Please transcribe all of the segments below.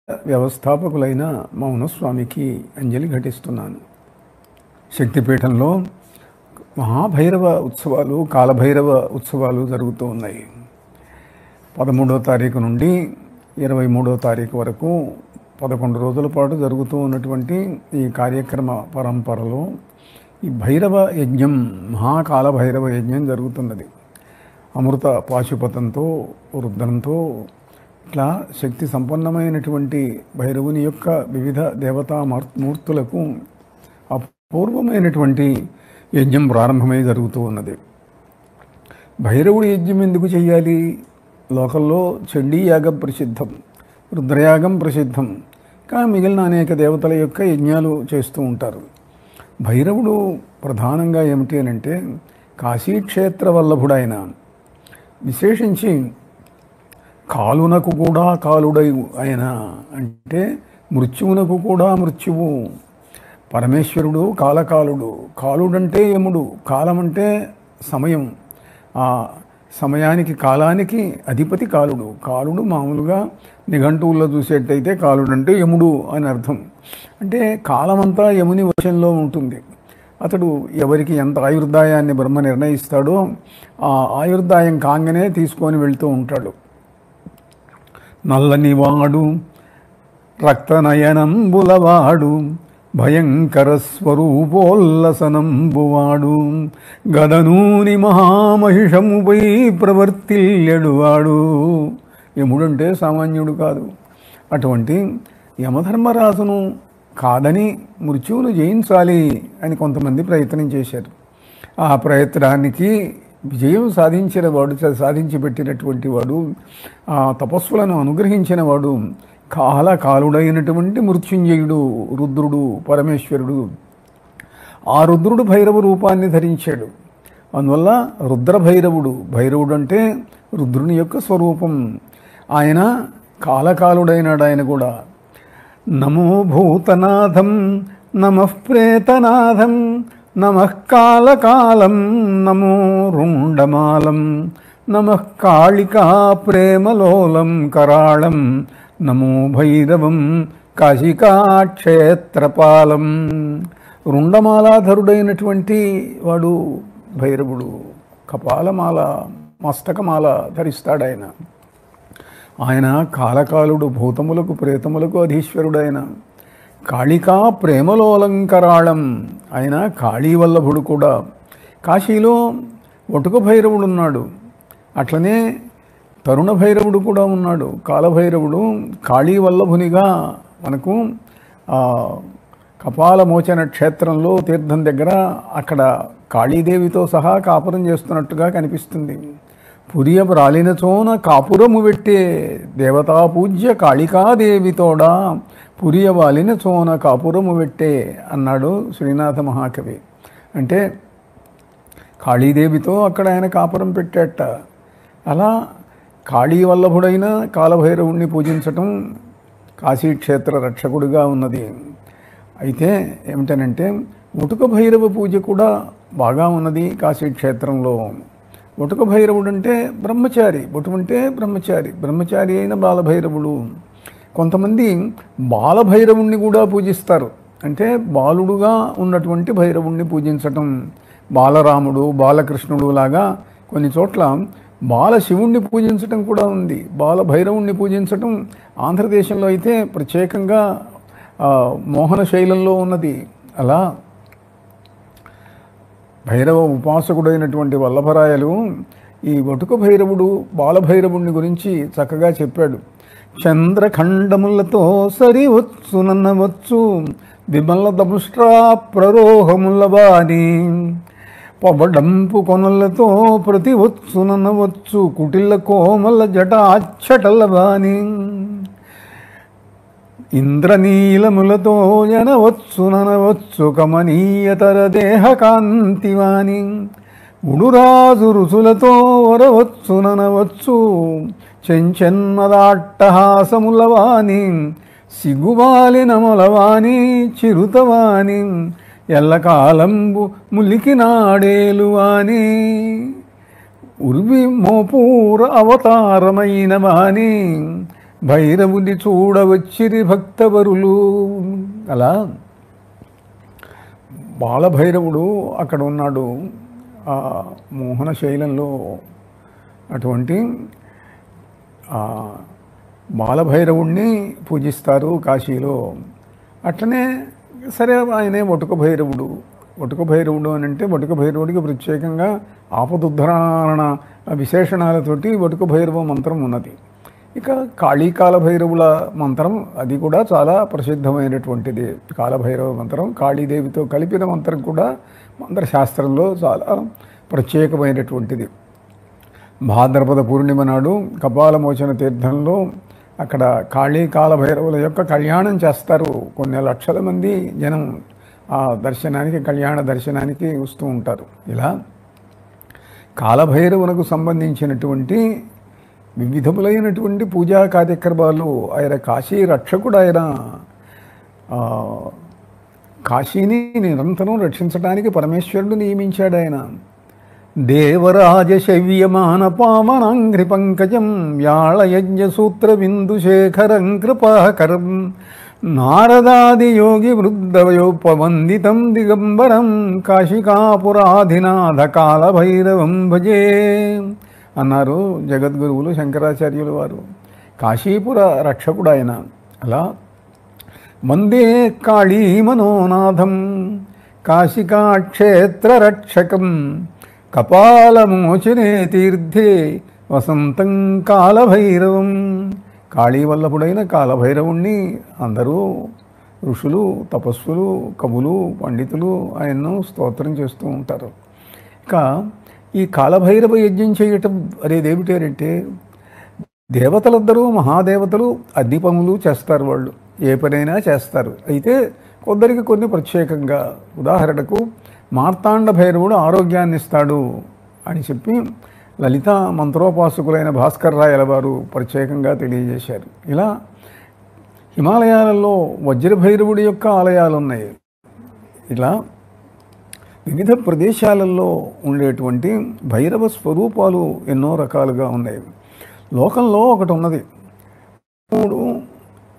వ్యవస్థాపకులైన మౌనస్వామికి అంజలి ఘటిస్తున్నాను. శక్తిపీఠంలో మహాభైరవ ఉత్సవాలు, కాలభైరవ ఉత్సవాలు జరుగుతూ ఉన్నాయి. 13వ తారీఖు నుండి 23వ తారీఖు వరకు 11 రోజుల పాటు జరుగుతూ ఉన్నటువంటి ఈ కార్యక్రమ పరంపరలో ఈ భైరవ యజ్ఞం, మహాకాల భైరవ యజ్ఞం జరుగుతున్నది. అమృత పాశుపతంతో, రుద్రంతో ఇట్లా శక్తి సంపన్నమైనటువంటి భైరవుని యొక్క వివిధ దేవతా మూర్తులకు అపూర్వమైనటువంటి యజ్ఞం ప్రారంభమై జరుగుతూ ఉన్నది. భైరవుడి యజ్ఞం ఎందుకు చేయాలి? లోకల్లో చండీయాగం ప్రసిద్ధం, రుద్రయాగం ప్రసిద్ధం, కానీ మిగిలిన అనేక దేవతల యొక్క యజ్ఞాలు చేస్తూ ఉంటారు. భైరవుడు ప్రధానంగా ఏమిటి అని అంటే కాశీక్షేత్ర వల్లభుడైన, విశేషించి కాలునకు కూడా కాలుడై ఆయన, అంటే మృత్యువునకు కూడా మృత్యువు. పరమేశ్వరుడు కాలకాలుడు. కాలుడంటే యముడు, కాలం అంటే సమయం. ఆ సమయానికి, కాలానికి అధిపతి కాలుడు. కాలుడు మామూలుగా నిఘంటువుల్లో చూసేటైతే కాలుడంటే యముడు అని అర్థం. అంటే కాలమంతా యముని వశంలో ఉంటుంది. అతడు ఎవరికి ఎంత ఆయుర్దాయాన్ని బ్రహ్మ నిర్ణయిస్తాడో ఆ ఆయుర్దాయం కాంగనే తీసుకొని వెళ్తూ ఉంటాడు. నల్లనివాడు, రక్తనయనంబులవాడు, భయంకర స్వరూపోల్లసనంబువాడు, గదనూని మహామహిషముపై ప్రవర్తిల్లెడువాడు. యముడంటే సామాన్యుడు కాదు. అటువంటి యమధర్మరాజును కాదని మృత్యువును జయించాలి అని కొంతమంది ప్రయత్నం చేశారు. ఆ ప్రయత్నానికి విజయం సాధించి పెట్టినటువంటి వాడు, ఆ తపస్సులను అనుగ్రహించిన వాడు కాలకాలుడైనటువంటి మృత్యుంజయుడు, రుద్రుడు, పరమేశ్వరుడు. ఆ రుద్రుడు భైరవ రూపాన్ని ధరించాడు. అందువల్ల రుద్రభైరవుడు. భైరవుడు అంటే రుద్రుని యొక్క స్వరూపం. ఆయన కాలకాలుడైనాడు. ఆయన కూడా నమో భూతనాథం నమః ప్రేతనాథం నమః కాలకాలం నమో రుండమాలం నమః కాళికా ప్రేమలోలం కరాళం నమో భైరవం కాశికాక్షేత్రపాలం. రుండమాలాధరుడైనటువంటి వాడు భైరవుడు. కపాలమాల, మస్తకమాల ధరిస్తాడాయన. ఆయన కాలకాలుడు, భూతములకు ప్రేతములకు అధీశ్వరుడైన. కాళికా ప్రేమలోలంకరాళం, ఆయన కాళీవల్లభుడు కూడా. కాశీలో ఒటుక భైరవుడు ఉన్నాడు, అట్లనే తరుణ భైరవుడు కూడా ఉన్నాడు. కాలభైరవుడు కాళీవల్లభునిగా మనకు కపాలమోచన క్షేత్రంలో తీర్థం దగ్గర అక్కడ కాళీదేవితో సహా కాపురం చేస్తున్నట్టుగా కనిపిస్తుంది. పురియ రాలినచోన కాపురము పెట్టే దేవతా పూజ్య కాళికాదేవితోడా పురియ వాలినచోన కాపురము పెట్టే అన్నాడు శ్రీనాథ మహాకవి. అంటే కాళీదేవితో అక్కడ ఆయన కాపురం పెట్టేట. అలా కాళీవల్లభుడైన కాలభైరవుణ్ణి పూజించటం కాశీక్షేత్ర రక్షకుడిగా ఉన్నది. అయితే ఏమిటనంటే ఒటుక భైరవ పూజ కూడా బాగా ఉన్నది కాశీక్షేత్రంలో. ఒటుక భైరవుడు అంటే బ్రహ్మచారి, ఒటువంటి బ్రహ్మచారి, బ్రహ్మచారి అయిన బాలభైరవుడు. కొంతమంది బాలభైరవుణ్ణి కూడా పూజిస్తారు. అంటే బాలుడుగా ఉన్నటువంటి భైరవుణ్ణి పూజించటం. బాలరాముడు, బాలకృష్ణుడు లాగా కొన్ని చోట్ల బాలశివుణ్ణి పూజించటం కూడా ఉంది. బాలభైరవుణ్ణి పూజించటం ఆంధ్రదేశంలో అయితే ప్రత్యేకంగా మోహన శైలంలో ఉన్నది. అలా భైరవ ఉపాసకుడైనటువంటి వల్లభరాయలు ఈ ఒటుక భైరవుడు, బాలభైరవుణ్ణి గురించి చక్కగా చెప్పాడు. చంద్రఖండములతో సరివచ్చు నన్నవచ్చు, విమల దముష్ట్రా ప్రరోహములవాని, పబడంపు కొనలతో ప్రతివచ్చు నన్నవచ్చు, కుటిల కోమల జటాచ్చటలవాని, ఇంద్రనీలములతో జనవచ్చు ననవచ్చు, కమనీయతర దేహకాంతివాని, ఉడురాజు రుచులతో వరవచ్చు ననవచ్చు, చెంచెన్మదాట్టహాసములవాని, సిగువాలి నమలవాని, చిరుతవాని, ఎల్లకాలంబు ములికినాడేలువాని, ఉర్వి మోపూర అవతారమైన వాని, భైరవుని చూడవచ్చిరి భక్తవరులు. అలా బాలభైరవుడు అక్కడ ఉన్నాడు. ఆ మోహన శైలంలో అటువంటి బాలభైరవుణ్ణి పూజిస్తారు కాశీలో. అట్లనే సరే ఆయనే వటుక భైరవుడు. వటుక భైరవుడు అని అంటే వటుక భైరవుడికి ప్రత్యేకంగా ఆపదుద్ధరణ విశేషణాలతోటి వటుక భైరవ మంత్రం ఉన్నది. ఇక కాళీకాల భైరవుల మంత్రం అది కూడా చాలా ప్రసిద్ధమైనటువంటిది. కాలభైరవ మంత్రం కాళీదేవితో కలిపిన మంత్రం కూడా మంత్రశాస్త్రంలో చాలా ప్రత్యేకమైనటువంటిది. భాద్రపద పూర్ణిమ నాడు కపాలమోచన తీర్థంలో అక్కడ కాళీకాల భైరవుల యొక్క కళ్యాణం చేస్తారు. కొన్ని లక్షల మంది జనం ఆ దర్శనానికి, కళ్యాణ దర్శనానికి వస్తూ ఉంటారు. ఇలా కాలభైరవునకు సంబంధించినటువంటి వివిధములైనటువంటి పూజా కార్యక్రమాలు, ఆయన కాశీ రక్షకుడు. ఆయన కాశీని నిరంతరం రక్షించడానికి పరమేశ్వరుడు నియమించాడు. ఆయన దేవరాజ శవ్యమాన పావనాంఘ్రి పంకజం వ్యాళయజ్ఞ సూత్ర బిందు శేఖరం కృపాకరం నారదాది యోగి వృద్ధవయోపవందితం దిగంబరం కాశికాపురాధినాథ కాలభైరవం భజే అన్నారు జగద్గురువులు శంకరాచార్యులు వారు. కాశీపుర రక్షకుడు ఆయన. అలా వందే కాళీ మనోనాథం కాశికాక్షేత్ర రక్షకం కపాలమోచనే తీర్థే వసంతం కాలభైరవం. కాళీవల్లభుడైన కాలభైరవుణ్ణి అందరూ ఋషులు, తపస్సులు, కవులు, పండితులు ఆయన్ను స్తోత్రం చేస్తూ ఉంటారు. ఇక ఈ కాలభైరవ యజ్ఞం చేయటం అనేది ఏమిటంటే, దేవతలందరూ మహాదేవతలు అగ్ని పనులు చేస్తారు. వాళ్ళు ఏ పనైనా చేస్తారు. అయితే కొందరికి కొన్ని ప్రత్యేకంగా, ఉదాహరణకు మార్తాండ భైరవుడు ఆరోగ్యాన్ని ఇస్తాడు అని చెప్పి లలిత మంత్రోపాసకులైన భాస్కర్ రాయల వారు ప్రత్యేకంగా తెలియజేశారు. ఇలా హిమాలయాలలో వజ్రభైరవుడి యొక్క ఆలయాలు ఉన్నాయి. ఇలా వివిధ ప్రదేశాలలో ఉండేటువంటి భైరవ స్వరూపాలు ఎన్నో రకాలుగా ఉన్నాయి. లోకంలో ఒకటి ఉన్నది,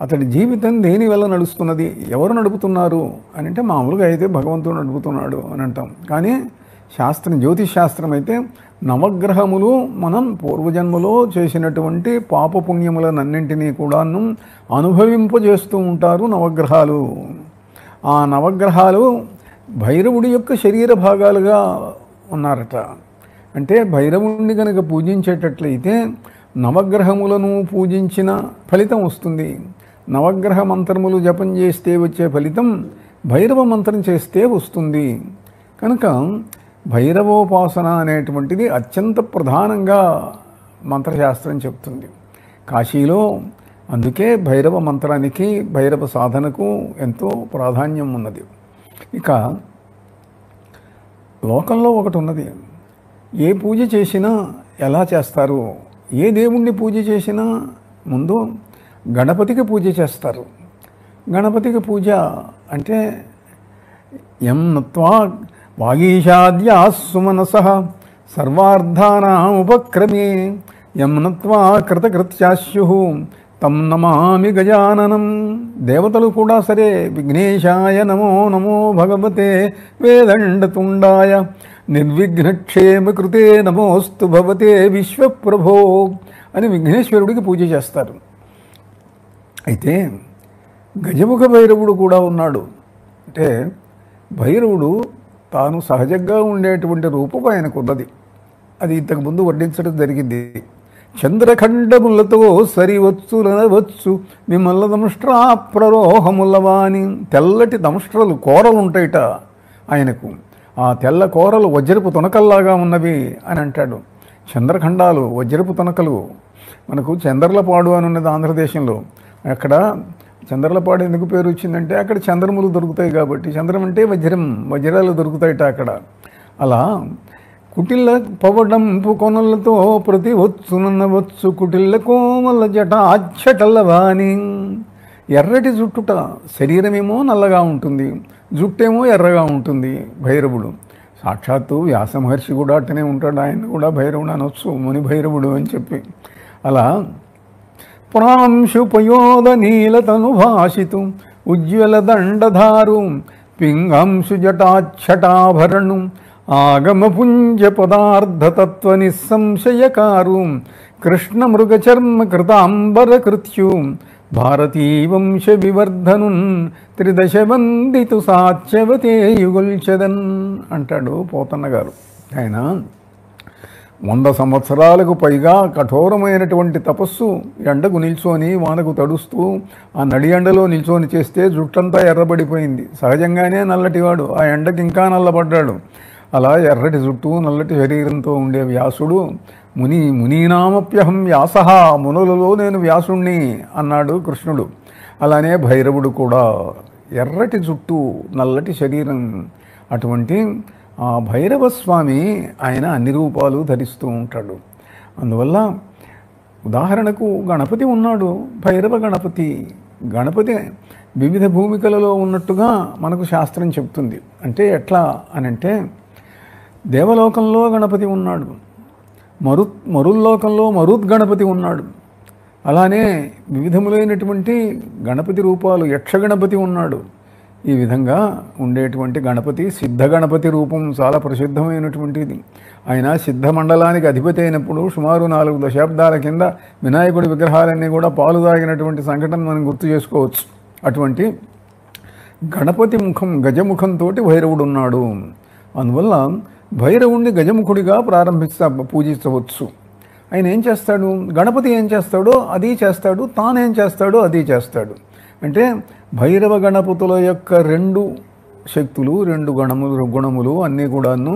అతడి జీవితం దేని వల్ల నడుస్తున్నది, ఎవరు నడుపుతున్నారు అని అంటే మామూలుగా అయితే భగవంతుడు నడుపుతున్నాడు అని అంటాం. కానీ శాస్త్రం, జ్యోతిష్ శాస్త్రం అయితే నవగ్రహములు మనం పూర్వజన్మలో చేసినటువంటి పాపపుణ్యములనన్నింటినీ కూడాను అనుభవింపజేస్తూ ఉంటారు నవగ్రహాలు. ఆ నవగ్రహాలు భైరవుడి యొక్క శరీర భాగాలుగా ఉన్నారట. అంటే భైరవుడిని కనుక పూజించేటట్లయితే నవగ్రహములను పూజించిన ఫలితం వస్తుంది. నవగ్రహ మంత్రములు జపం చేస్తే వచ్చే ఫలితం భైరవ మంత్రం చేస్తే వస్తుంది. కనుక భైరవోపాసన అనేటువంటిది అత్యంత ప్రధానంగా మంత్రశాస్త్రం చెప్తుంది. కాశీలో అందుకే భైరవ మంత్రానికి, భైరవ సాధనకు ఎంతో ప్రాధాన్యం ఉన్నది. ఇక లోకంలో ఒకటి ఉన్నది, ఏ పూజ చేసినా ఎలా చేస్తారు, ఏ దేవుణ్ణి పూజ చేసినా ముందు గణపతికి పూజ చేస్తారు. గణపతికి పూజ అంటే యం నత్వా వాగీషాద్యా సుమనసః సర్వార్థానాముపక్రమే యం నత్వా కృతకృత్యాస్యుః తం నమామి గజాననం. దేవతలు కూడా సరే విఘ్నేశాయ నమో నమో భగవతే వేదండతుండాయ నిర్విఘ్నక్షేమ కృతే నమోస్తు భవతే విశ్వప్రభో అని విఘ్నేశ్వరుడికి పూజ చేస్తారు. అయితే గజముఖ భైరవుడు కూడా ఉన్నాడు. అంటే భైరవుడు తాను సహజంగా ఉండేటువంటి రూపం ఆయనకు ఉన్నది. అది ఇంతకుముందు వర్ణించడం జరిగింది. చంద్రఖండములతో సరివచ్చులనవచ్చు విమల్ల దంష్ట్రా ప్రరోహములవాని. తెల్లటి దంష్ట్రలు, కోరలు ఉంటాయిట ఆయనకు. ఆ తెల్ల కోరలు వజ్రపు తొనకల్లాగా ఉన్నవి అని అంటాడు. చంద్రఖండాలు, వజ్రపు తొనకలు. మనకు చంద్రలపాడు అని ఉన్నది ఆంధ్రదేశంలో. అక్కడ చంద్రలపాడు ఎందుకు పేరు వచ్చిందంటే అక్కడ చంద్రములు దొరుకుతాయి కాబట్టి. చంద్రం అంటే వజ్రం, వజ్రాలు దొరుకుతాయిట అక్కడ. అలా కుటిల్ల పవడంపు కొనలతో ప్రతి వచ్చునవచ్చు కుటిల్ల కోమల జట అచ్చటల్లవాని. ఎర్రటి జుట్టుట, శరీరమేమో నల్లగా ఉంటుంది, జుట్టేమో ఎర్రగా ఉంటుంది. భైరవుడు సాక్షాత్తు వ్యాస మహర్షి కూడా అట్టనే ఉంటాడు. ఆయన కూడా భైరవుడు అనొచ్చు, ముని భైరవుడు అని చెప్పి. అలా ప్రాంశుపయోదనీలతనుభాషితు ఉజ్వలదండధారు పింగాంశుజటాఛటాభరణు ఆగమపుంజపదార్థతత్వనిస్సంశయకారు కృష్ణమృగచర్మకృతాంబరకృత్యు భారతీవంశ వివర్ధనున్ త్రిదశవందితు సాత్యవతేయుగొల్చెదన్ అంటాడు పోతన్న గారు. ఆయన 100 సంవత్సరాలకు పైగా కఠోరమైనటువంటి తపస్సు, ఎండకు నిల్చొని వానకు తడుస్తూ ఆ నడి ఎండలో నిల్చొని చేస్తే జుట్టంతా ఎర్రబడిపోయింది. సహజంగానే నల్లటివాడు, ఆ ఎండకి ఇంకా నల్లబడ్డాడు. అలా ఎర్రటి జుట్టు నల్లటి శరీరంతో ఉండే వ్యాసుడు మునీనామప్యహం వ్యాసః, మునులలో నేను వ్యాసుణ్ణి అన్నాడు కృష్ణుడు. అలానే భైరవుడు కూడా ఎర్రటి జుట్టు నల్లటి శరీరం. అటువంటి ఆ భైరవ స్వామి ఆయన అన్ని రూపాలు ధరిస్తూ ఉంటాడు. అందువల్ల ఉదాహరణకు గణపతి ఉన్నాడు, భైరవ గణపతి. గణపతి వివిధ భూమికలలో ఉన్నట్టుగా మనకు శాస్త్రం చెప్తుంది. అంటే ఎట్లా అనంటే, దేవలోకంలో గణపతి ఉన్నాడు, మరుల్లోకంలో మరుద్గణపతి ఉన్నాడు. అలానే వివిధములైనటువంటి గణపతి రూపాలు, యక్షగణపతి ఉన్నాడు. ఈ విధంగా ఉండేటువంటి గణపతి సిద్ధ గణపతి రూపం చాలా ప్రసిద్ధమైనటువంటిది. ఆయన సిద్ధ మండలానికి అధిపతి అయినప్పుడు సుమారు 4 దశాబ్దాల కింద వినాయకుడి విగ్రహాలన్నీ కూడా పాలు తాగినటువంటి సంఘటన మనం గుర్తు చేసుకోవచ్చు. అటువంటి గణపతి ముఖం గజముఖంతో భైరవుడు ఉన్నాడు. అందువల్ల భైరవుణ్ణి గజముఖుడిగా పూజించవచ్చు. ఆయన ఏం చేస్తాడు, గణపతి ఏం చేస్తాడో అది చేస్తాడు, తానేం చేస్తాడో అది చేస్తాడు. అంటే భైరవ గణపతుల యొక్క 2 శక్తులు, 2 గుణములు అన్నీ కూడాను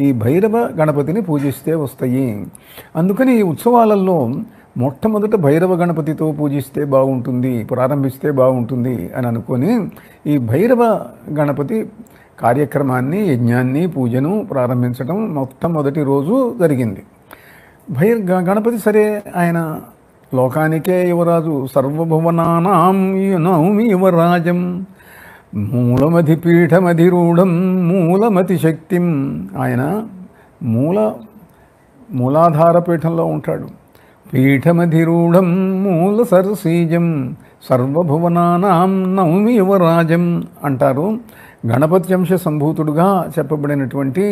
ఈ భైరవ గణపతిని పూజిస్తే వస్తాయి. అందుకని ఈ ఉత్సవాలలో మొట్టమొదట భైరవ గణపతితో పూజిస్తే బాగుంటుంది, ప్రారంభిస్తే బాగుంటుంది అని అనుకొని ఈ భైరవ గణపతి కార్యక్రమాన్ని, యజ్ఞాన్ని, పూజను ప్రారంభించడం మొట్టమొదటి రోజు జరిగింది. గణపతి సరే, ఆయన లోకానికే యువరాజు. సర్వభువనానాం నౌమి యువరాజం మూలమధిపీఠమధిరూఢం మూలమతి శక్తిం. ఆయన మూలాధార పీఠంలో ఉంటాడు. పీఠమధిరూఢం మూల సరసీజం సర్వభువనానాం నౌమి యువరాజం అంటారు. గణపతి అంశ సంభూతుడుగా చెప్పబడినటువంటి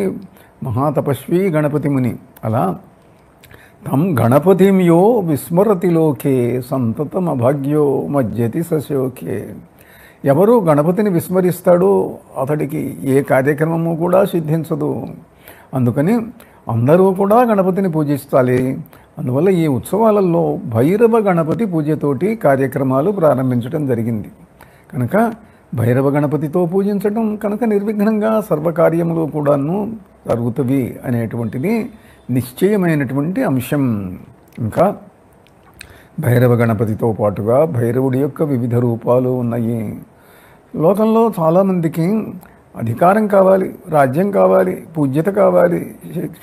మహాతపస్వి గణపతి ముని. అలా తం గణపతిం యో విస్మరతి లోకే సంతతం అభాగ్యో మజ్జతి సశోకే. ఎవరు గణపతిని విస్మరిస్తాడో అతడికి ఏ కార్యక్రమము కూడా సిద్ధించదు. అందుకని అందరూ కూడా గణపతిని పూజిస్తాలి. అందువల్ల ఈ ఉత్సవాలలో భైరవ గణపతి పూజతోటి కార్యక్రమాలు ప్రారంభించడం జరిగింది. కనుక భైరవ గణపతితో పూజించడం కనుక నిర్విఘ్నంగా సర్వకార్యములు కూడాను జరుగుతవి అనేటువంటిది నిశ్చయమైనటువంటి అంశం. ఇంకా భైరవ గణపతితో పాటుగా భైరవుడి యొక్క వివిధ రూపాలు ఉన్నాయి. లోకంలో చాలామందికి అధికారం కావాలి, రాజ్యం కావాలి, పూజ్యత కావాలి,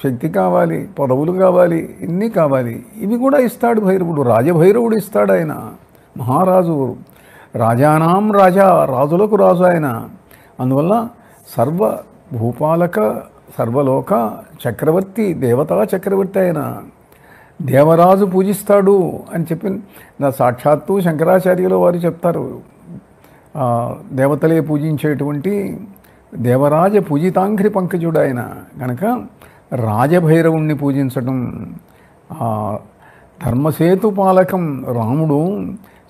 శక్తి కావాలి, పదవులు కావాలి, ఇన్ని కావాలి. ఇవి కూడా ఇస్తాడు భైరవుడు. రాజభైరవుడు ఇస్తాడు. ఆయన మహారాజు, రాజానాం రాజా, రాజులకు రాజు ఆయన. అందువల్ల సర్వభూపాలక సర్వలోక చక్రవర్తి, దేవతా చక్రవర్తి ఆయన. దేవరాజు పూజిస్తాడు అని చెప్పి సాక్షాత్తు శంకరాచార్యులు వారు చెప్తారు. దేవతలే పూజించేటువంటి దేవరాజ పూజితాంఘ్రి పంకజుడు ఆయన. కనుక రాజభైరవుణ్ణి పూజించడం. ధర్మసేతు పాలకం రాముడు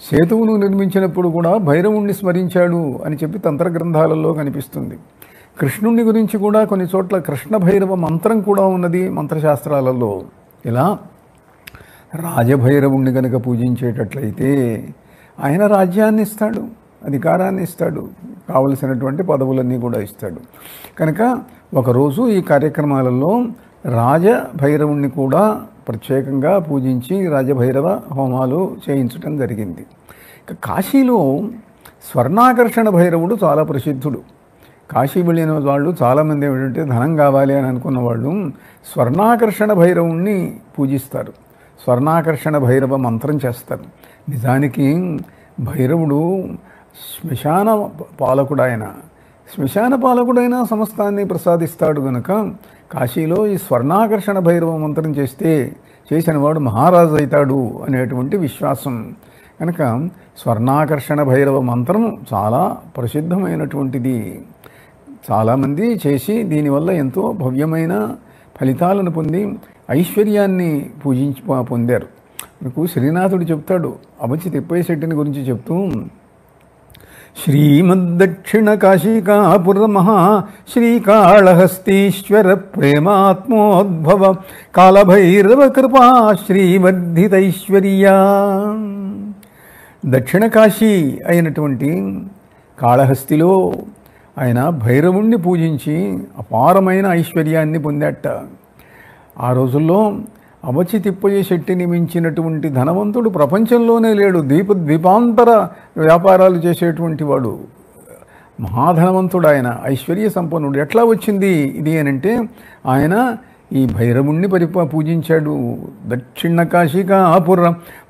సేతువును నిర్మించినప్పుడు కూడా భైరవుణ్ణి స్మరించాడు అని చెప్పి తంత్ర గ్రంథాలలో కనిపిస్తుంది. కృష్ణుని గురించి కూడా కొన్ని చోట్ల కృష్ణ భైరవ మంత్రం కూడా ఉన్నది మంత్రశాస్త్రాలలో. ఇలా రాజభైరవుణ్ణి కనుక పూజించేటట్లయితే ఆయన రాజ్యాన్ని ఇస్తాడు, అధికారాన్ని ఇస్తాడు, కావలసినటువంటి పదవులన్నీ కూడా ఇస్తాడు. కనుక ఒకరోజు ఈ కార్యక్రమాలలో రాజభైరవుణ్ణి కూడా ప్రత్యేకంగా పూజించి రాజభైరవ హోమాలు చేయించడం జరిగింది. కాశీలో స్వర్ణాకర్షణ భైరవుడు చాలా ప్రసిద్ధుడు. కాశీ వెళ్ళిన వాళ్ళు చాలామంది ఏమిటంటే ధనం కావాలి అని అనుకున్న వాళ్ళు స్వర్ణాకర్షణ భైరవుణ్ణి పూజిస్తారు, స్వర్ణాకర్షణ భైరవ మంత్రం చేస్తారు. నిజానికి భైరవుడు శ్మశాన పాలకుడైన సమస్తాన్ని ప్రసాదిస్తాడు. గనుక కాశీలో ఈ స్వర్ణాకర్షణ భైరవ మంత్రం చేసిన వాడు మహారాజు అవుతాడు అనేటువంటి విశ్వాసం. కనుక స్వర్ణాకర్షణ భైరవ మంత్రం చాలా ప్రసిద్ధమైనటువంటిది. చాలామంది చేసి దీనివల్ల ఎంతో భవ్యమైన ఫలితాలను పొంది ఐశ్వర్యాన్ని పొందారు. మీకు శ్రీనాథుడు చెప్తాడు, అబచి తిప్పయ్యశెట్టిని గురించి చెప్తూ, శ్రీమద్దక్షిణ కాశీకాపుర మహా శ్రీకాళహస్తీశ్వర ప్రేమాత్మోద్భవ కాలభైరవ కృపా శ్రీవర్ధితైశ్వర్యా. దక్షిణ కాశీ అయినటువంటి కాళహస్తిలో ఆయన భైరవుణ్ణి పూజించి అపారమైన ఐశ్వర్యాన్ని పొందాట. ఆ రోజుల్లో అబచి తిప్పయ్యశెట్టిని మించినటువంటి ధనవంతుడు ప్రపంచంలోనే లేడు. ద్వీపాంతర వ్యాపారాలు చేసేటువంటి వాడు, మహాధనవంతుడు ఆయన, ఐశ్వర్య సంపన్నుడు. ఎట్లా వచ్చింది ఇది అనంటే ఆయన ఈ భైరవుణ్ణి పూజించాడు. దక్షిణ కాశీకాపుర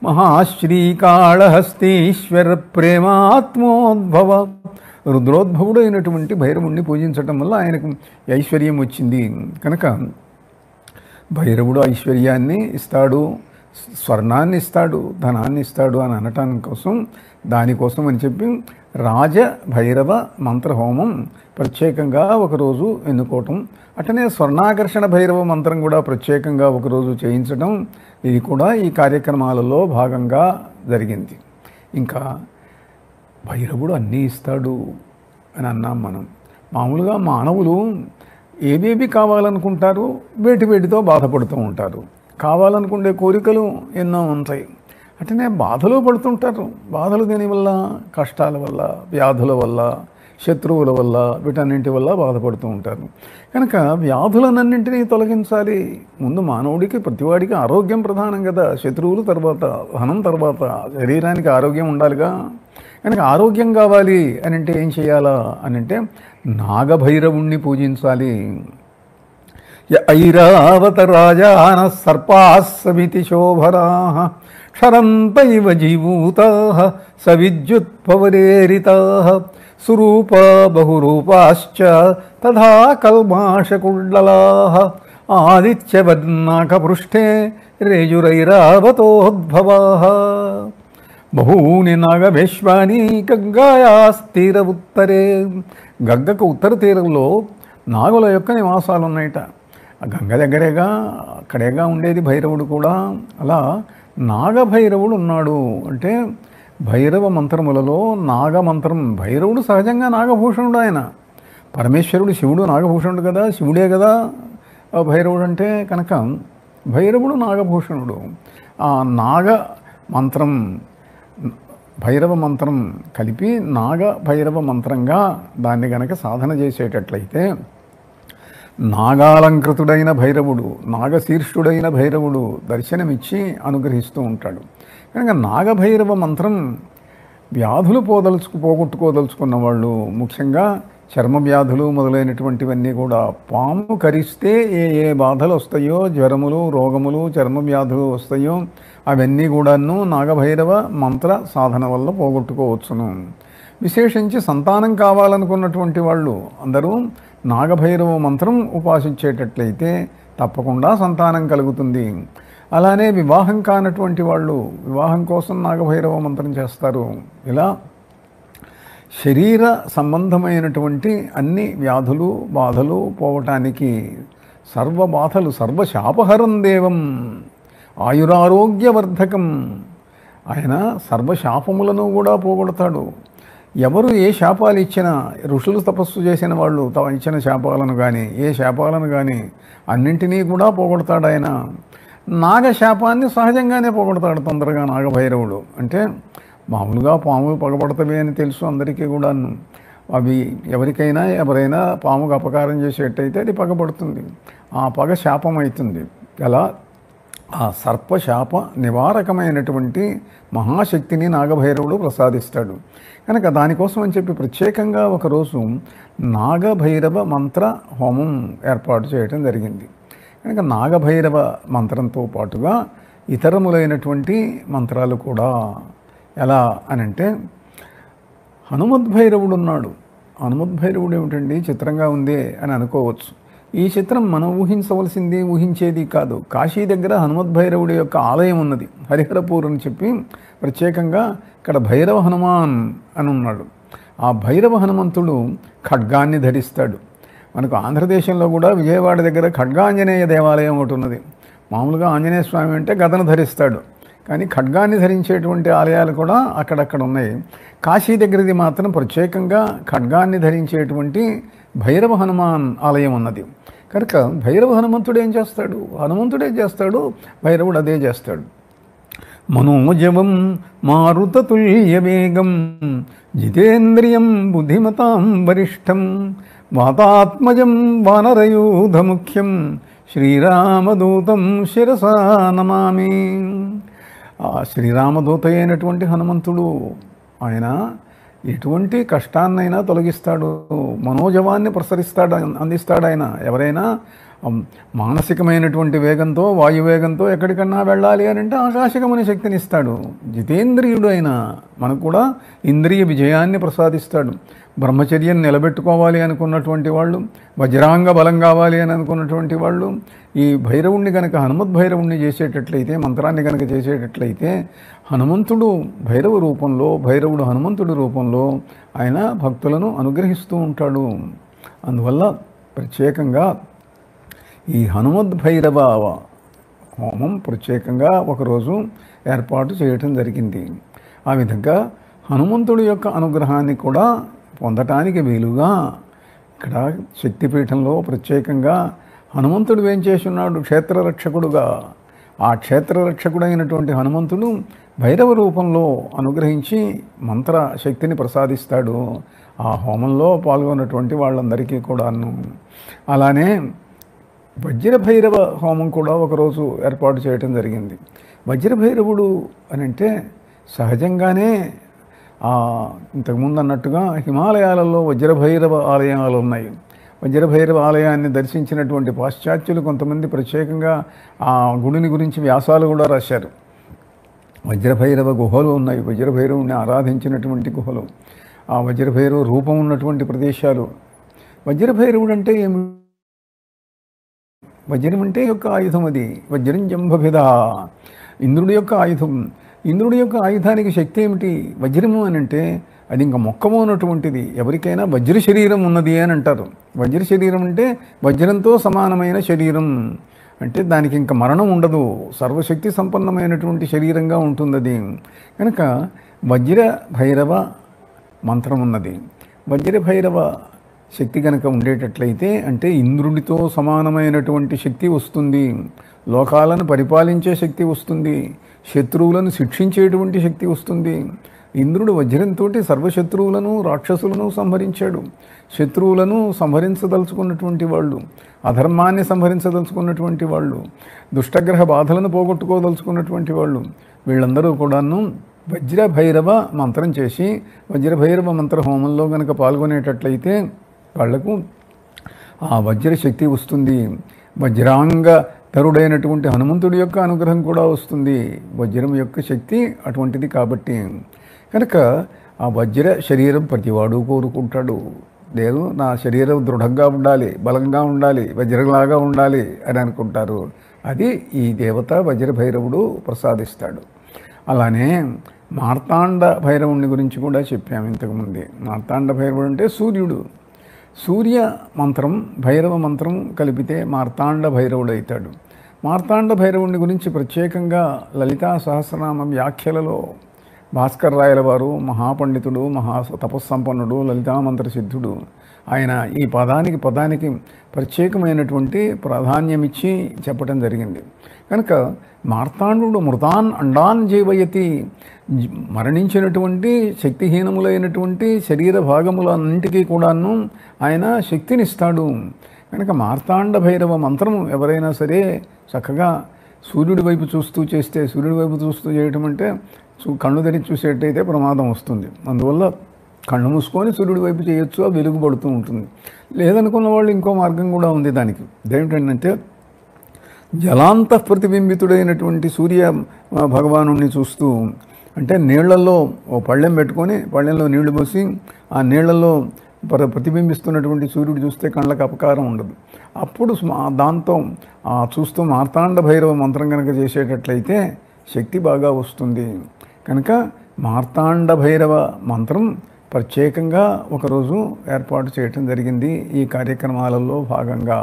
మహాశ్రీకాళహస్తీశ్వర ప్రేమాత్మోద్భవ, రుద్రోద్భవుడు అయినటువంటి భైరవుణ్ణి పూజించటం వల్ల ఆయనకు ఐశ్వర్యం వచ్చింది. కనుక భైరవుడు ఐశ్వర్యాన్ని ఇస్తాడు, స్వర్ణాన్ని ఇస్తాడు, ధనాన్ని ఇస్తాడు అని అనటం కోసం, దానికోసం అని చెప్పి రాజ భైరవ మంత్రహోమం ప్రత్యేకంగా ఒకరోజు ఎన్నుకోవటం, అటనే స్వర్ణాకర్షణ భైరవ మంత్రం కూడా ప్రత్యేకంగా ఒకరోజు చేయించడం, ఇది కూడా ఈ కార్యక్రమాలలో భాగంగా జరిగింది. ఇంకా భైరవుడు అన్నీ ఇస్తాడు అని అన్నాం మనం. మామూలుగా మానవులు ఏవేవి కావాలనుకుంటారు, వేటితో బాధపడుతూ ఉంటారు. కావాలనుకునే కోరికలు ఎన్నో ఉంటాయి, అటనే బాధలు పడుతుంటారు. బాధలు దేనివల్ల? కష్టాల వల్ల, వ్యాధుల వల్ల, శత్రువుల వల్ల, వీటన్నింటి వల్ల బాధపడుతూ ఉంటారు. కనుక వ్యాధులనన్నింటినీ తొలగించాలి. ముందు మానవుడికి, ప్రతివాడికి ఆరోగ్యం ప్రధానం కదా. శత్రువులు తర్వాత, ధనం తర్వాత, శరీరానికి ఆరోగ్యం ఉండాలిగా. కనుక ఆరోగ్యం కావాలి అని అంటే ఏం చేయాలా అని అంటే నాగభైరవుణ్ణి పూజించాలి. ఐరావత రాజాన సర్పాస్సమితి శోభరాః క్షరంతైవ జీవూతాః సవిద్యుత్పవరేరితాః సురూపా బహురూపాశ్చ తథా కల్మాషకుండలాః ఆదిత్యవర్ణాకపృష్ఠే రేజురైరావతోద్భవాః బహూని నాగభేష్వాని గంగాయాస్తీర ఉత్తరే. గంగకు ఉత్తర తీరంలో నాగుల యొక్క నివాసాలు ఉన్నాయట. ఆ గంగ దగ్గరేగా, అక్కడేగా ఉండేది భైరవుడు కూడా. అలా నాగభైరవుడు ఉన్నాడు అంటే భైరవ మంత్రములలో నాగమంత్రం. భైరవుడు సహజంగా నాగభూషణుడు. ఆయన పరమేశ్వరుడు శివుడు నాగభూషణుడు కదా, శివుడే కదా భైరవుడు అంటే. కనుక భైరవుడు నాగభూషణుడు. ఆ నాగ మంత్రం, భైరవ మంత్రం కలిపి నాగ భైరవ మంత్రంగా దాన్ని గనక సాధన చేసేటట్లయితే నాగాలంకృతుడైన భైరవుడు, నాగశీర్షుడైన భైరవుడు దర్శనమిచ్చి అనుగ్రహిస్తూ ఉంటాడు. కనుక నాగభైరవ మంత్రం వ్యాధులు పోగొట్టుకోదలుచుకున్న వాళ్ళు, ముఖ్యంగా చర్మ వ్యాధులు మొదలైనటువంటివన్నీ కూడా, పాము కరిస్తే ఏ బాధలు వస్తాయో, జ్వరములు, రోగములు, చర్మ వ్యాధులు వస్తాయో అవన్నీ కూడాను నాగభైరవ మంత్ర సాధన వల్ల పోగొట్టుకోవచ్చును. విశేషించి సంతానం కావాలనుకున్నటువంటి వాళ్ళు అందరూ నాగభైరవ మంత్రం ఉపాసించేటట్లయితే తప్పకుండా సంతానం కలుగుతుంది. అలానే వివాహం కానటువంటి వాళ్ళు వివాహం కోసం నాగభైరవ మంత్రం చేస్తారు. ఇలా శరీర సంబంధమైనటువంటి అన్ని వ్యాధులు, బాధలు పోవటానికి, సర్వబాధలు, సర్వశాపహరం దేవం ఆయురారోగ్యవర్ధకం, ఆయన సర్వశాపములను కూడా పోగొడతాడు. ఎవరు ఏ శాపాలు ఇచ్చినా, ఋషులు తపస్సు చేసిన వాళ్ళు ఇచ్చిన శాపాలను కానీ, ఏ శాపాలను కానీ అన్నింటినీ కూడా పోగొడతాడు ఆయన. నాగశాపాన్ని సహజంగానే పోగొడతాడు తొందరగా నాగభైరవుడు. అంటే మామూలుగా పాములు పగబడతవి అని తెలుసు అందరికీ కూడాను. అవి ఎవరైనా పాముకు అపకారం చేసేటైతే అది పగబడుతుంది, ఆ పగ శాపం అవుతుంది. అలా ఆ సర్పశాప నివారకమైనటువంటి మహాశక్తిని నాగభైరవుడు ప్రసాదిస్తాడు. కనుక దానికోసం అని చెప్పి ప్రత్యేకంగా ఒకరోజు నాగభైరవ మంత్ర హోమం ఏర్పాటు చేయడం జరిగింది. కనుక నాగభైరవ మంత్రంతో పాటుగా ఇతరములైనటువంటి మంత్రాలు కూడా. ఎలా అనంటే హనుమద్భైరవుడు ఉన్నాడు. హనుమద్భైరవుడు ఏమిటండి చిత్రంగా ఉందే అని అనుకోవచ్చు. ఈ చిత్రం మనం ఊహించవలసింది, ఊహించేది కాదు. కాశీ దగ్గర హనుమద్భైరవుడి యొక్క ఆలయం ఉన్నది, హరిహరపూర్ అని చెప్పి. ప్రత్యేకంగా ఇక్కడ భైరవ హనుమాన్ అని ఉన్నాడు. ఆ భైరవ హనుమంతుడు ఖడ్గాన్ని ధరిస్తాడు. మనకు ఆంధ్రదేశంలో కూడా విజయవాడ దగ్గర ఖడ్గాంజనేయ దేవాలయం ఒకటి ఉన్నది. మామూలుగా ఆంజనేయ స్వామి అంటే గదను ధరిస్తాడు, కానీ ఖడ్గాన్ని ధరించేటువంటి ఆలయాలు కూడా అక్కడక్కడ ఉన్నాయి. కాశీ దగ్గరది మాత్రం ప్రత్యేకంగా ఖడ్గాన్ని ధరించేటువంటి భైరవ హనుమాన్ ఆలయం ఉన్నది. కనుక భైరవ హనుమంతుడు ఏం చేస్తాడు? హనుమంతుడే చేస్తాడు, భైరవుడు అదే చేస్తాడు. మనోజవం మారుతతుల్యవేగం జితేంద్రియం బుద్ధిమతాం వరిష్టం వాతాత్మజం వానరయూధముఖ్యం శ్రీరామదూతం శిరసా నమామి. ఆ శ్రీరామదూత అయినటువంటి హనుమంతుడు ఆయన ఎటువంటి కష్టాన్నైనా తొలగిస్తాడు, మనోజవాన్ని ప్రసరిస్తాడు, అందిస్తాడు. ఆయన ఎవరైనా మానసికమైనటువంటి వేగంతో, వాయువేగంతో ఎక్కడికన్నా వెళ్ళాలి అని అంటే ఆకాశగమన శక్తిని ఇస్తాడు. జితేంద్రియుడు అయిన మనకు కూడా ఇంద్రియ విజయాన్ని ప్రసాదిస్తాడు. బ్రహ్మచర్యం నిలబెట్టుకోవాలి అనుకున్నటువంటి వాళ్ళు, వజ్రాంగ బలం కావాలి అని అనుకున్నటువంటి వాళ్ళు ఈ భైరవుణ్ణి కనుక, హనుమద్భైరవుణ్ణి చేసేటట్లయితే, మంత్రాన్ని కనుక చేసేటట్లయితే, హనుమంతుడు భైరవ రూపంలో, భైరవుడు హనుమంతుడి రూపంలో ఆయన భక్తులను అనుగ్రహిస్తూ ఉంటాడు. అందువల్ల ప్రత్యేకంగా ఈ హనుమద్భైరవ హోమం ప్రత్యేకంగా ఒకరోజు ఏర్పాటు చేయటం జరిగింది. ఆ విధంగా హనుమంతుడి యొక్క అనుగ్రహాన్ని కూడా పొందటానికి వీలుగా ఇక్కడ శక్తిపీఠంలో ప్రత్యేకంగా హనుమంతుడు వేంచేస్తున్నాడు క్షేత్రరక్షకుడుగా. ఆ క్షేత్రరక్షకుడైనటువంటి హనుమంతుడు భైరవ రూపంలో అనుగ్రహించి మంత్ర శక్తిని ప్రసాదిస్తాడు ఆ హోమంలో పాల్గొన్నటువంటి వాళ్ళందరికీ కూడాను. అలానే వజ్రభైరవ హోమం కూడా ఒకరోజు ఏర్పాటు చేయటం జరిగింది. వజ్రభైరవుడు అని అంటే సహజంగానే ఇంతకుముందు అన్నట్టుగా హిమాలయాలలో వజ్రభైరవ ఆలయాలు ఉన్నాయి. వజ్రభైరవ ఆలయాన్ని దర్శించినటువంటి పాశ్చాత్యులు కొంతమంది ప్రత్యేకంగా ఆ గుడిని గురించి వ్యాసాలు కూడా రాశారు. వజ్రభైరవ గుహలు ఉన్నాయి, వజ్రభైరవుని ఆరాధించినటువంటి గుహలు, ఆ వజ్రభైరవ రూపం ఉన్నటువంటి ప్రదేశాలు. వజ్రభైరవుడు అంటే ఏమి? వజ్రం అంటే యొక్క ఆయుధం, అది వజ్రం జంభభిద, ఇంద్రుడి యొక్క ఆయుధం. ఇంద్రుడి యొక్క ఆయుధానికి శక్తి ఏమిటి? వజ్రము అని అంటే అది ఇంకా మొక్కమోనటువంటిది. ఎవరికైనా వజ్ర శరీరం ఉన్నది అని అంటారు. వజ్ర శరీరం అంటే వజ్రంతో సమానమైన శరీరం, అంటే దానికి ఇంకా మరణం ఉండదు, సర్వశక్తి సంపన్నమైనటువంటి శరీరంగా ఉంటుంది అది. కనుక వజ్ర భైరవ మంత్రం ఉన్నది. వజ్ర భైరవ శక్తి కనుక ఉండేటట్లయితే అంటే ఇంద్రుడితో సమానమైనటువంటి శక్తి వస్తుంది, లోకాలను పరిపాలించే శక్తి వస్తుంది, శత్రువులను శిక్షించేటువంటి శక్తి వస్తుంది. ఇంద్రుడు వజ్రంతో సర్వశత్రువులను, రాక్షసులను సంహరించాడు. శత్రువులను సంహరించదలుచుకున్నటువంటి వాళ్ళు, అధర్మాన్ని సంహరించదలుచుకున్నటువంటి వాళ్ళు, దుష్టగ్రహ బాధలను పోగొట్టుకోదలుచుకున్నటువంటి వాళ్ళు, వీళ్ళందరూ కూడాను వజ్రభైరవ మంత్రం చేసి వజ్రభైరవ మంత్ర హోమంలో కనుక పాల్గొనేటట్లయితే వాళ్లకు ఆ వజ్ర శక్తి వస్తుంది. వజ్రాంగ తరుడైనటువంటి హనుమంతుడి యొక్క అనుగ్రహం కూడా వస్తుంది. వజ్రం యొక్క శక్తి అటువంటిది కాబట్టి కనుక ఆ వజ్ర శరీరం ప్రతివాడు కోరుకుంటాడు. లేదు నా శరీరం దృఢంగా ఉండాలి, బలంగా ఉండాలి, వజ్రంలాగా ఉండాలి అని అనుకుంటారు. అది ఈ దేవత వజ్రభైరవుడు ప్రసాదిస్తాడు. అలానే మార్తాండ భైరవుని గురించి కూడా చెప్పాము ఇంతకుముందే. మార్తాండ భైరవుడు అంటే సూర్యుడు. సూర్య మంత్రం, భైరవ మంత్రం కలిపితే మార్తాండ భైరవుడు అవుతాడు. మార్తాండ భైరవుని గురించి ప్రత్యేకంగా లలితా సహస్రనామ వ్యాఖ్యలలో భాస్కర్ రాయల వారు మహాపండితుడు, తపస్సంపన్నుడు, లలితామంత్ర సిద్ధుడు, ఆయన ఈ పదానికి ప్రత్యేకమైనటువంటి ప్రాధాన్యమిచ్చి చెప్పడం జరిగింది. కనుక మార్తాండు మృతాన్ అండాన్ జీవయతి, మరణించినటువంటి శక్తిహీనములైనటువంటి శరీర భాగములన్నింటికీ కూడాను ఆయన శక్తినిస్తాడు. కనుక మార్తాండ భైరవ మంత్రం ఎవరైనా సరే చక్కగా సూర్యుడి వైపు చూస్తూ చేస్తే, సూర్యుడి వైపు చూస్తూ చేయటం అంటే కళ్ళు తెరిచి చూసేటైతే ప్రమాదం వస్తుంది. అందువల్ల కళ్ళు మూసుకొని సూర్యుడి వైపు చేయొచ్చు, ఆ వెలుగు పడుతూ ఉంటుంది. లేదనుకున్న వాళ్ళు ఇంకో మార్గం కూడా ఉంది దానికి. ఇదేమిటంటే జలాంత ప్రతిబింబితుడైనటువంటి సూర్య భగవానుణ్ణి చూస్తూ, అంటే నీళ్లలో ఓ పళ్ళెం పెట్టుకొని పళ్ళెంలో నీళ్లు పోసి ఆ నీళ్లలో ప్రతిబింబిస్తున్నటువంటి సూర్యుడు చూస్తే కళ్ళకు అపకారం ఉండదు. అప్పుడు దాంతో చూస్తూ మార్తాండ భైరవ మంత్రం కనుక చేసేటట్లయితే శక్తి బాగా వస్తుంది. కనుక మార్తాండ భైరవ మంత్రం ప్రత్యేకంగా ఒకరోజు ఏర్పాటు చేయటం జరిగింది ఈ కార్యక్రమాలలో భాగంగా.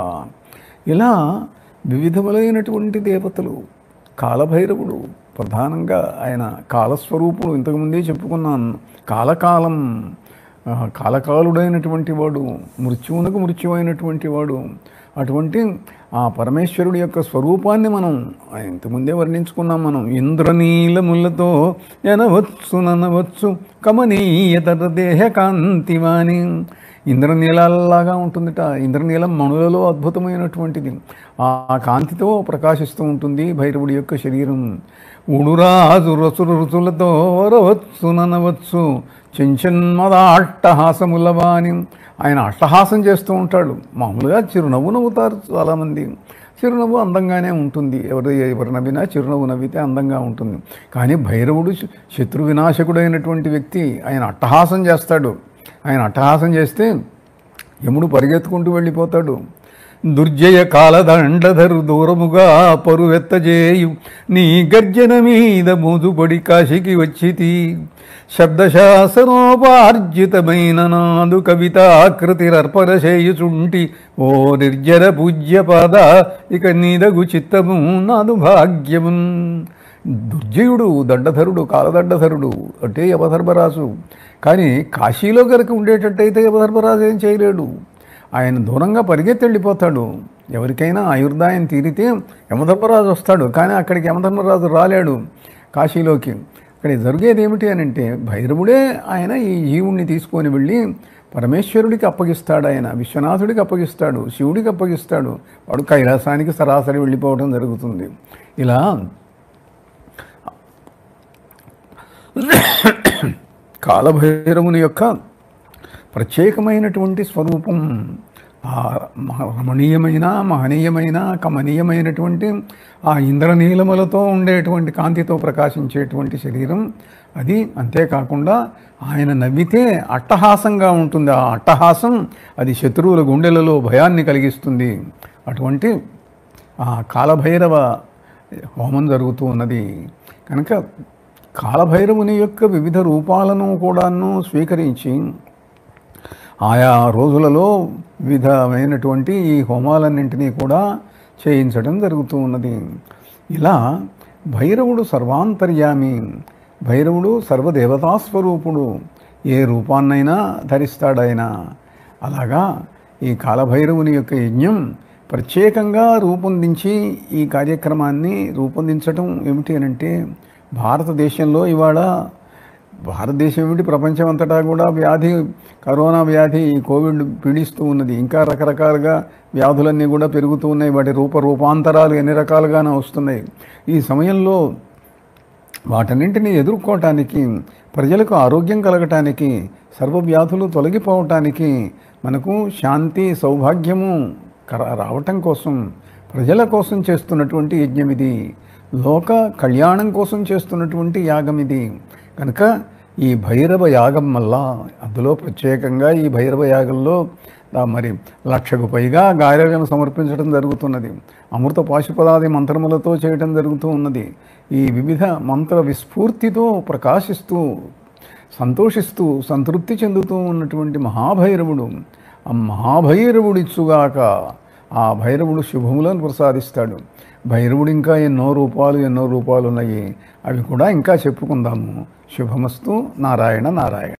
ఇలా వివిధములైనటువంటి దేవతలు, కాలభైరవుడు ప్రధానంగా ఆయన కాలస్వరూపుడు. ఇంతకుముందే చెప్పుకున్నాను, కాలకాలుడైనటువంటి వాడు, మృత్యువునకు మృత్యువైనటువంటి వాడు. అటువంటి ఆ పరమేశ్వరుడి యొక్క స్వరూపాన్ని మనం ఇంతకుముందే వర్ణించుకున్నాం. మనం ఇంద్రనీలములతో ఎనవచ్చు కమనీయతర దేహ కాంతివాణి. ఇంద్రనీలాల్లాగా ఉంటుందిట. ఇంద్రనీలం మణులలో అద్భుతమైనటువంటిది. ఆ కాంతితో ప్రకాశిస్తూ ఉంటుంది భైరవుడి యొక్క శరీరం. ఉడురాజు రుచులతో వరవచ్చు చెంచన్మదాట్టహాసములవాని. ఆయన అట్టహాసం చేస్తూ ఉంటాడు. మామూలుగా చిరునవ్వు నవ్వుతారు చాలామంది. చిరునవ్వు అందంగానే ఉంటుంది. ఎవరు నవ్వినా చిరునవ్వు నవ్వితే అందంగా ఉంటుంది. కానీ భైరవుడు శత్రు వినాశకుడైనటువంటి వ్యక్తి. ఆయన అట్టహాసం చేస్తాడు. ఆయన అట్టహాసం చేస్తే యముడు పరిగెత్తుకుంటూ వెళ్ళిపోతాడు. దుర్జయ కాలదండధరు దూరముగా పరువెత్తజేయు నీ గర్జన మీద మోదుపడి కాశికి వచ్చితి. శబ్దశాసనోపార్జితమైన నాదు కవితాకృతిరర్పణ చేయుచుంటి ఓ నిర్జర పూజ్య పాద ఇక నీదగు చిత్తము నాదు భాగ్యమున్. దుర్జయుడు, దండధరుడు, కాలదండధరుడు అంటే యమధర్మరాజు. కానీ కాశీలో కనుక ఉండేటట్టయితే యమధర్మరాజు ఏం చేయలేడు. ఆయన దూరంగా పరిగెత్తి వెళ్ళిపోతాడు. ఎవరికైనా ఆయుర్దాయం తీరితే యమధర్మరాజు వస్తాడు. కానీ అక్కడికి యమధర్మరాజు రాలేడు కాశీలోకి. అక్కడ జరిగేది ఏమిటి అని అంటే భైరవుడే ఆయన ఈ జీవుణ్ణి తీసుకొని వెళ్ళి పరమేశ్వరుడికి అప్పగిస్తాడు. ఆయన విశ్వనాథుడికి అప్పగిస్తాడు, శివుడికి అప్పగిస్తాడు. వాడు కైలాసానికి సరాసరి వెళ్ళిపోవడం జరుగుతుంది. ఇలా కాలభైరవుని యొక్క ప్రత్యేకమైనటువంటి స్వరూపం, రమణీయమైన, మహనీయమైన, కమనీయమైనటువంటి ఆ ఇంద్రనీలములతో ఉండేటువంటి కాంతితో ప్రకాశించేటువంటి శరీరం అది. అంతేకాకుండా ఆయన నవ్వితే అట్టహాసంగా ఉంటుంది. ఆ అట్టహాసం అది శత్రువుల గుండెలలో భయాన్ని కలిగిస్తుంది. అటువంటి ఆ కాలభైరవ హోమం జరుగుతూ ఉన్నది. కనుక కాలభైరవుని యొక్క వివిధ రూపాలను కూడాను స్వీకరించి ఆయా రోజులలో వివిధమైనటువంటి ఈ హోమాలన్నింటినీ కూడా చేయించడం జరుగుతూ ఉన్నది. ఇలా భైరవుడు సర్వాంతర్యామి, భైరవుడు సర్వదేవతాస్వరూపుడు. ఏ రూపాన్నైనా ధరిస్తాడాయన. అలాగా ఈ కాలభైరవుని యొక్క యజ్ఞం ప్రత్యేకంగా రూపొందించి ఈ కార్యక్రమాన్ని రూపొందించడం ఏమిటి అనంటే, భారతదేశంలో ఇవాళ, భారతదేశం ఏమిటి ప్రపంచం అంతటా కూడా వ్యాధి, కరోనా వ్యాధి, ఈ కోవిడ్ పీడిస్తూ ఉన్నది. ఇంకా రకరకాలుగా వ్యాధులన్నీ కూడా పెరుగుతూ ఉన్నాయి. వాటి రూపాంతరాలు ఎన్ని రకాలుగానే వస్తున్నాయి. ఈ సమయంలో వాటన్నింటినీ ఎదుర్కోవటానికి, ప్రజలకు ఆరోగ్యం కలగటానికి, సర్వవ్యాధులు తొలగిపోవటానికి, మనకు శాంతి సౌభాగ్యము రావటం కోసం, ప్రజల కోసం చేస్తున్నటువంటి యజ్ఞం ఇది. లోక కళ్యాణం కోసం చేస్తున్నటువంటి యాగం ఇది. కనుక ఈ భైరవ యాగం వల్ల, అందులో ప్రత్యేకంగా ఈ భైరవ యాగంలో మరి 1,00,000కు పైగా గాయలను సమర్పించడం జరుగుతున్నది. అమృత పాశుపదాది మంత్రములతో చేయటం జరుగుతూ ఉన్నది. ఈ వివిధ మంత్ర విస్ఫూర్తితో ప్రకాశిస్తూ, సంతోషిస్తూ, సంతృప్తి చెందుతూ ఉన్నటువంటి మహాభైరవుడు, ఆ మహాభైరవుడిచ్చుగాక ఆ భైరవుడు శుభములను ప్రసాదిస్తాడు. భైరవుడు ఇంకా ఎన్నో రూపాలు ఉన్నాయి. అవి కూడా ఇంకా చెప్పుకుందాము. శుభమస్తు. నారాయణ నారాయణ.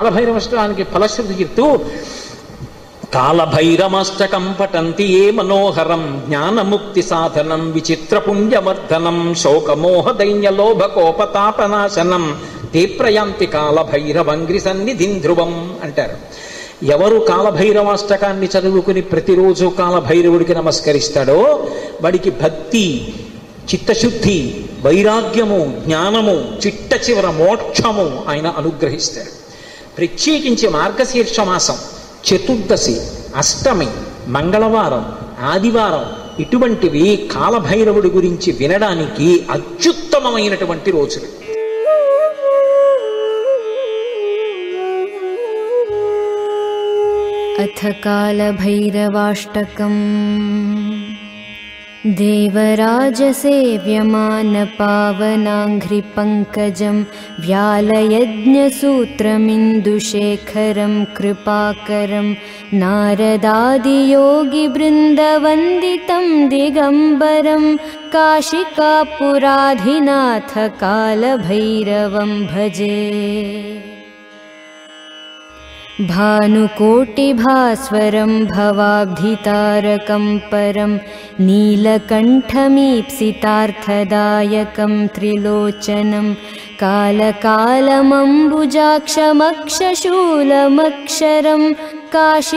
కాలభైరవష్టానికి ఫలశ్రుతి చెప్తూ, కాలభైరమాష్టకం పఠంతి ఏ మనోహరం జ్ఞానముక్తి సాధనం విచిత్రపుణ్యవర్ధనం శోకమోహ దైన్యలోభకోపతాపనాశనం తే ప్రయాంతి కాలభైరవంగ్రి సన్నిధిం ధ్రువం అంటారు. ఎవరు కాలభైరవాష్టకాన్ని చదువుకుని ప్రతిరోజు కాలభైరవుడికి నమస్కరిస్తాడో వాడికి భక్తి, చిత్తశుద్ధి, వైరాగ్యము, జ్ఞానము, చిట్ట చివర మోక్షము ఆయన అనుగ్రహిస్తాడు. ప్రత్యేకించి మార్గశీర్ష మాసం, చతుర్దశి, అష్టమి, మంగళవారం, ఆదివారం ఇటువంటివి కాలభైరవుడి గురించి వినడానికి అత్యుత్తమమైనటువంటి రోజులు. अथ कालभैरवाष्टकम् देवराजसेव्यमानपावनाङ्घ्रिपङ्कजं व्यालयज्ञसूत्रमिन्दुशेखरं कृपाकरं नारदादियोगिवृन्दवन्दितं दिगम्बरं काशिकापुराधिनाथ कालभैरवं भजे। भानुकोटिभास्वरं भवाब्धितारकं परं नीलकण्ठमीप्सितार्थदायकं त्रिलोचनं कालकालमम्बुजाक्षमक्षशूलमक्षरं काशिकापुराधिनाथ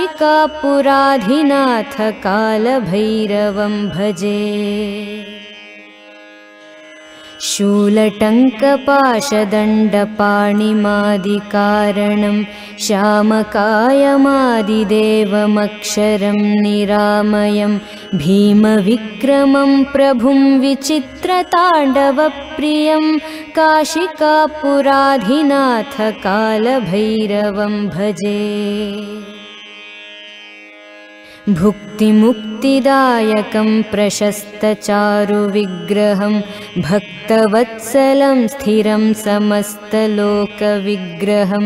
कालभैरवं भजे। शूलटङ्कपाशदण्डपाणिमादिकारणं श्यामकायमादिदेवमक्षरं निरामयं भीमविक्रमं प्रभुं विचित्रताण्डवप्रियं काशिकापुराधिनाथ कालभैरवं भजे। भुक्तिमुक्तिदायकं प्रशस्तचारुविग्रहं भक्तवत्सलं स्थिरं समस्तलोकविग्रहं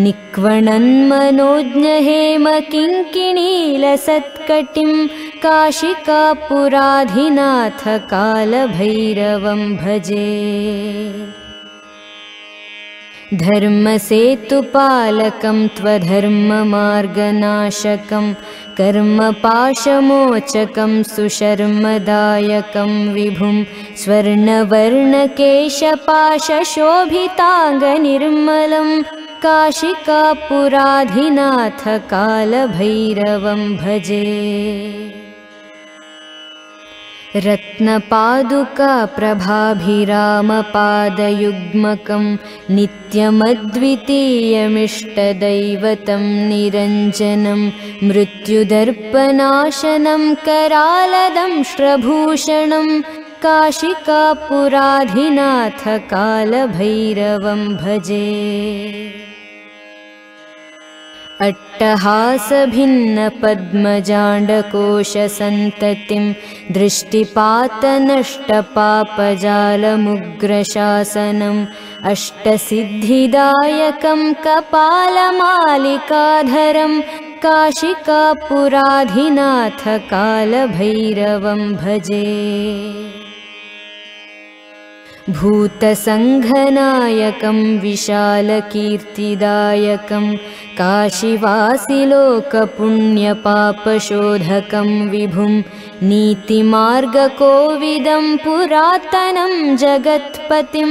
निक्वणन्मनोज्ञहेमकिङ्किणीलसत्कटिं काशिकापुराधिनाथ कालभैरवं भजे। धर्मसेतुपालकं त्वधर्ममार्गनाशकं कर्मपाशमोचकं सुशर्मदायकं विभुं स्वर्णवर्णकेशपाशशोभिताङ्गनिर्मलं काशिकापुराधिनाथ कालभैरवं भजे। रत्नपादुकाप्रभाभिरामपादयुग्मकं नित्यमद्वितीयमिष्टदैवतं निरञ्जनं मृत्युदर्पनाशनं करालदंष्ट्रभूषणं काशिकापुराधिनाथ कालभैरवं भजे। अट्टहासभिन्नपद्मजाण्डकोशसन्ततिं दृष्टिपातनष्टपापजालमुग्रशासनम् अष्टसिद्धिदायकं कपालमालिकाधरं काशिकापुराधिनाथ कालभैरवं भजे। भूतसङ्घनायकं विशालकीर्तिदायकं काशीवासिलोकपुण्यपापशोधकं विभुं नीतिमार्गकोविदं पुरातनं जगत्पतिं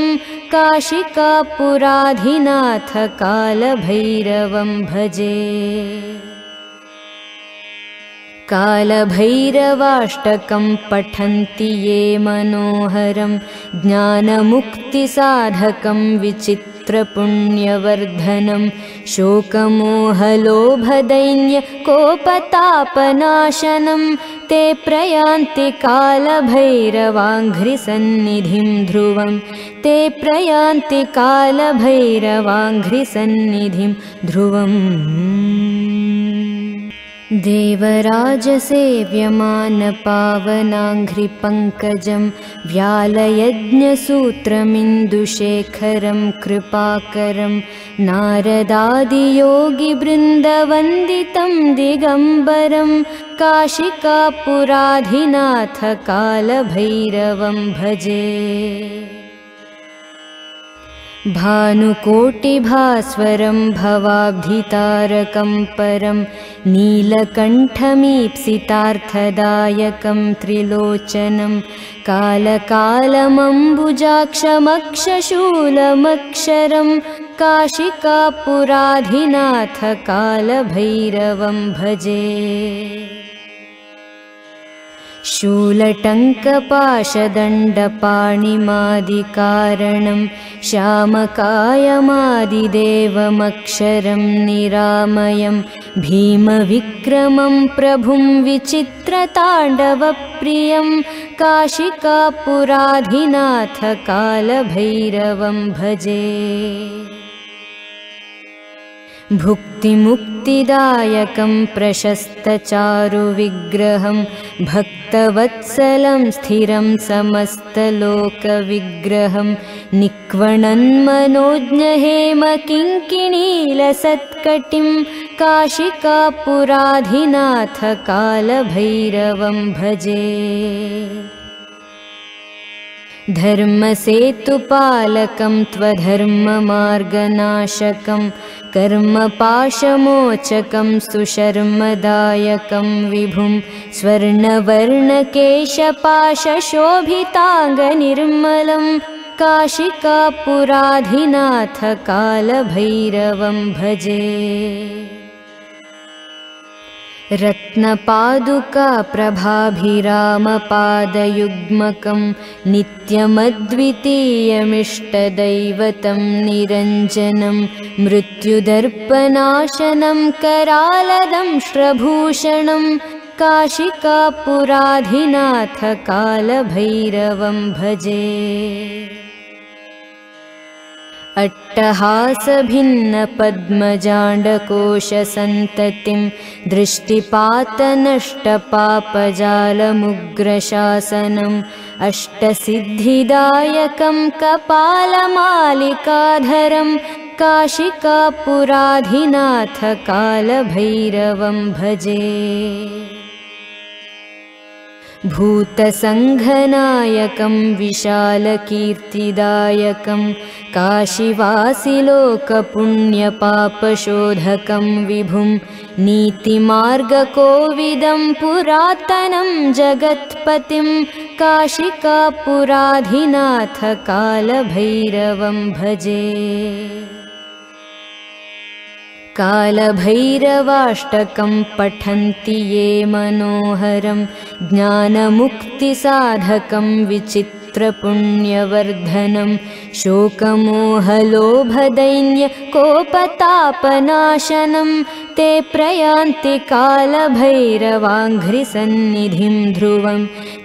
काशिकापुराधिनाथ कालभैरवं भजे। कालभैरवाष्टकं पठन्ति ये मनोहरं ज्ञानमुक्तिसाधकं विचित्रपुण्यवर्धनं शोकमोहलोभदैन्यकोपतापनाशनं ते प्रयान्ति कालभैरवाङ्घ्रिसन्निधिं ध्रुवं ते प्रयान्ति कालभैरवाङ्घ्रिसन्निधिं ध्रुवम्। देवराजसेव्यमानपावनाङ्घ्रिपङ्कजं व्यालयज्ञसूत्रमिन्दुशेखरं कृपाकरं नारदादियोगिवृन्दवन्दितं दिगम्बरं काशिकापुराधिनाथ कालभैरवं भजे। भानुकोटिभास्वरं भवाब्धितारकं परं नीलकण्ठमीप्सितार्थदायकं त्रिलोचनं कालकालमम्बुजाक्षमक्षशूलमक्षरं काशिकापुराधिनाथ कालभैरवं भजे। शूलटङ्कपाशदण्डपाणिमादिकारणं श्यामकायमादिदेवमक्षरं निरामयं भीमविक्रमं प्रभुं विचित्रताण्डवप्रियं काशिकापुराधिनाथ कालभैरवं भजे। भुक्तिमुक्तिदायकं प्रशस्तचारुविग्रहं भक्तवत्सलं स्थिरं समस्तलोकविग्रहं निक्वणन्मनोज्ञहेमकिङ्किणीलसत्कटिं काशिकापुराधिनाथ कालभैरवं भजे। धर्मसेतुपालकं त्वधर्ममार्गनाशकं कर्मपाशमोचकं सुशर्मदायकं विभुं स्वर्णवर्णकेशपाशशोभिताङ्गनिर्मलं काशिकापुराधिनाथ कालभैरवं भजे। रत्नपादुकाप्रभाभिरामपादयुग्मकं नित्यमद्वितीयमिष्टदैवतं निरञ्जनं मृत्युदर्पनाशनं करालदंष्ट्रभूषणं काशिकापुराधिनाथ कालभैरवं भजे। अट्टहासभिन्नपद्मजाण्डकोशसन्ततिं दृष्टिपातनष्टपापजालमुग्रशासनम् अष्टसिद्धिदायकं कपालमालिकाधरं काशिकापुराधिनाथ कालभैरवं भजे। भूतसङ्घनायकं विशालकीर्तिदायकं काशीवासिलोकपुण्यपापशोधकं विभुं नीतिमार्गकोविदं पुरातनं जगत्पतिं काशिकापुराधिनाथ कालभैरवं भजे। कालभैरवाष्टकं पठन्ति ये मनोहरं ज्ञानमुक्तिसाधकं विचित्रपुण्यवर्धनं शोकमोहलोभदैन्यकोपतापनाशनं ते प्रयान्ति कालभैरवाङ्घ्रिसन्निधिं ध्रुवं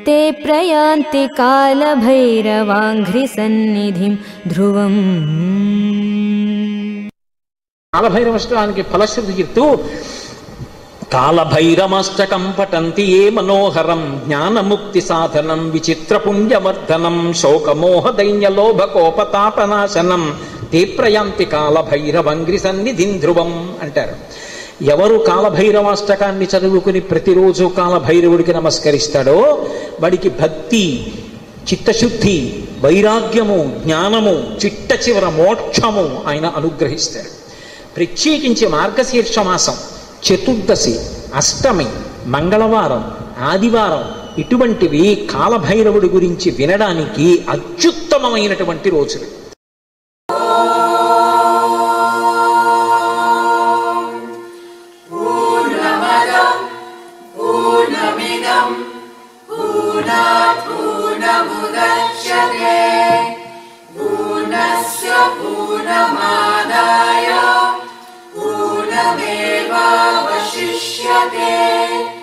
ते प्रयान्ति कालभैरवाङ्घ्रिसन्निधिं ध्रुवम्। కాలభైరవాష్టకానికి ఫలశ్రుతి చెప్తూ కాలభైరవాష్టకం పఠంతి ఏ మనోహరం జ్ఞానముక్తి సాధనం విచిత్ర పుణ్యవర్ధనం శోకమోహ దైన్యలోభకోపతాపనాశనం తే ప్రయాంతి కాలభైరవంగ్రి సన్నిధిం ధ్రువం అంటారు. ఎవరు కాలభైరవాష్టకాన్ని చదువుకుని ప్రతిరోజు కాలభైరవుడికి నమస్కరిస్తాడో వాడికి భక్తి, చిత్తశుద్ధి, వైరాగ్యము, జ్ఞానము, చిట్ట చివర మోక్షము ఆయన అనుగ్రహిస్తాడు. ప్రత్యేకించి మార్గశీర్ష మాసం, చతుర్దశి, అష్టమి, మంగళవారం, ఆదివారం ఇటువంటివి కాలభైరవుడి గురించి వినడానికి అత్యుత్తమమైనటువంటి రోజులు. पूर्णमेवावशिष्यते।